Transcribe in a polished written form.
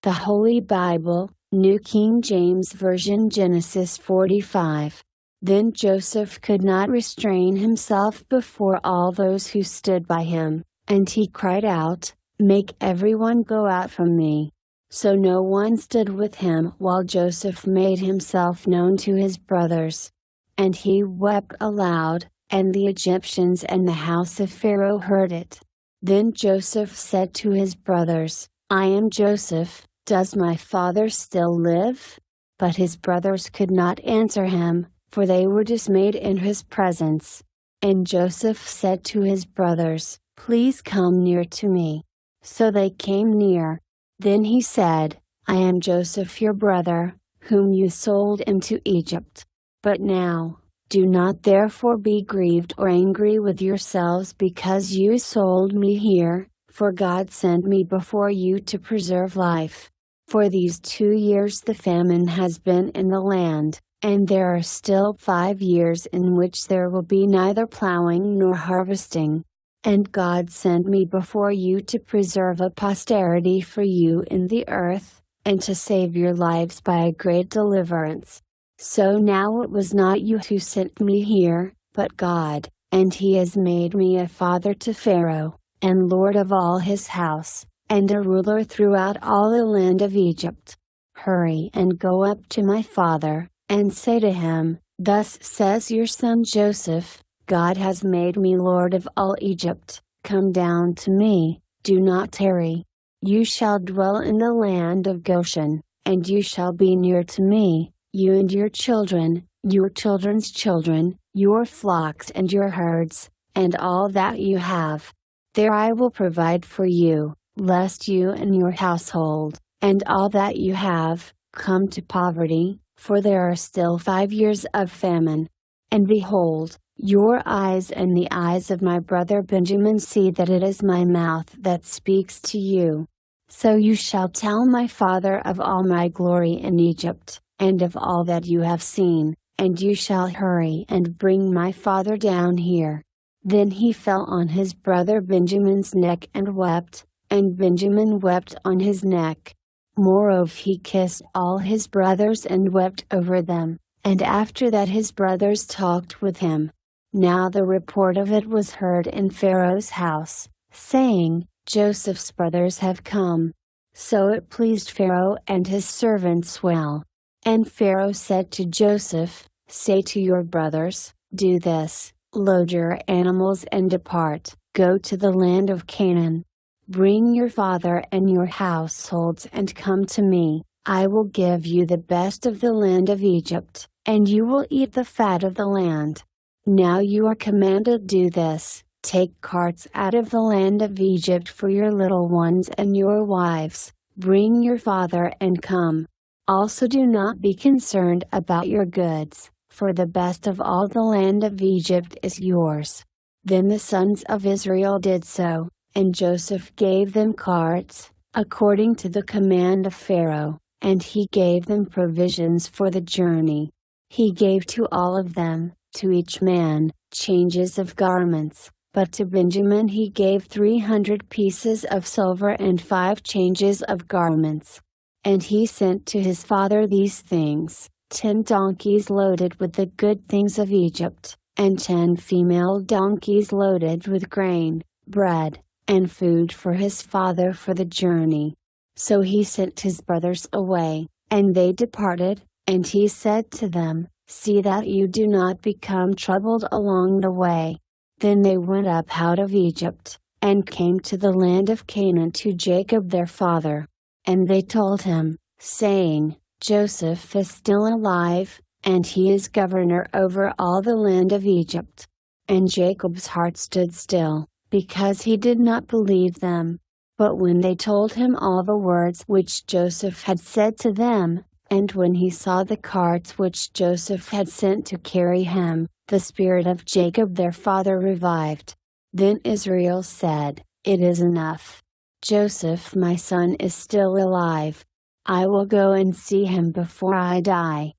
The Holy Bible, New King James Version, Genesis 45. Then Joseph could not restrain himself before all those who stood by him, and he cried out, "Make everyone go out from me." So no one stood with him while Joseph made himself known to his brothers. And he wept aloud, and the Egyptians and the house of Pharaoh heard it. Then Joseph said to his brothers, "I am Joseph, does my father still live?" But his brothers could not answer him, for they were dismayed in his presence. And Joseph said to his brothers, "Please come near to me." So they came near. Then he said, "I am Joseph your brother, whom you sold into Egypt. But now, do not therefore be grieved or angry with yourselves because you sold me here, for God sent me before you to preserve life. For these 2 years the famine has been in the land, and there are still 5 years in which there will be neither plowing nor harvesting. And God sent me before you to preserve a posterity for you in the earth, and to save your lives by a great deliverance. So now it was not you who sent me here, but God, and He has made me a father to Pharaoh, and lord of all his house, and a ruler throughout all the land of Egypt. Hurry and go up to my father, and say to him, 'Thus says your son Joseph, God has made me lord of all Egypt. Come down to me, do not tarry. You shall dwell in the land of Goshen, and you shall be near to me, you and your children, your children's children, your flocks and your herds, and all that you have. There I will provide for you, lest you and your household, and all that you have, come to poverty, for there are still 5 years of famine. And behold, your eyes and the eyes of my brother Benjamin see that it is my mouth that speaks to you. So you shall tell my father of all my glory in Egypt, and of all that you have seen, and you shall hurry and bring my father down here." Then he fell on his brother Benjamin's neck and wept, and Benjamin wept on his neck. Moreover he kissed all his brothers and wept over them, and after that his brothers talked with him. Now the report of it was heard in Pharaoh's house, saying, "Joseph's brothers have come." So it pleased Pharaoh and his servants well. And Pharaoh said to Joseph, "Say to your brothers, do this, load your animals and depart, go to the land of Canaan. Bring your father and your households and come to me, I will give you the best of the land of Egypt, and you will eat the fat of the land. Now you are commanded do this, take carts out of the land of Egypt for your little ones and your wives, bring your father and come. Also do not be concerned about your goods, for the best of all the land of Egypt is yours." Then the sons of Israel did so, and Joseph gave them carts, according to the command of Pharaoh, and he gave them provisions for the journey. He gave to all of them, to each man, changes of garments, but to Benjamin he gave 300 pieces of silver and 5 changes of garments. And he sent to his father these things, 10 donkeys loaded with the good things of Egypt, and 10 female donkeys loaded with grain, bread, and food for his father for the journey. So he sent his brothers away, and they departed, and he said to them, "See that you do not become troubled along the way." Then they went up out of Egypt, and came to the land of Canaan to Jacob their father. And they told him, saying, "Joseph is still alive, and he is governor over all the land of Egypt." And Jacob's heart stood still, because he did not believe them. But when they told him all the words which Joseph had said to them, and when he saw the carts which Joseph had sent to carry him, the spirit of Jacob their father revived. Then Israel said, "It is enough. Joseph my son is still alive. I will go and see him before I die."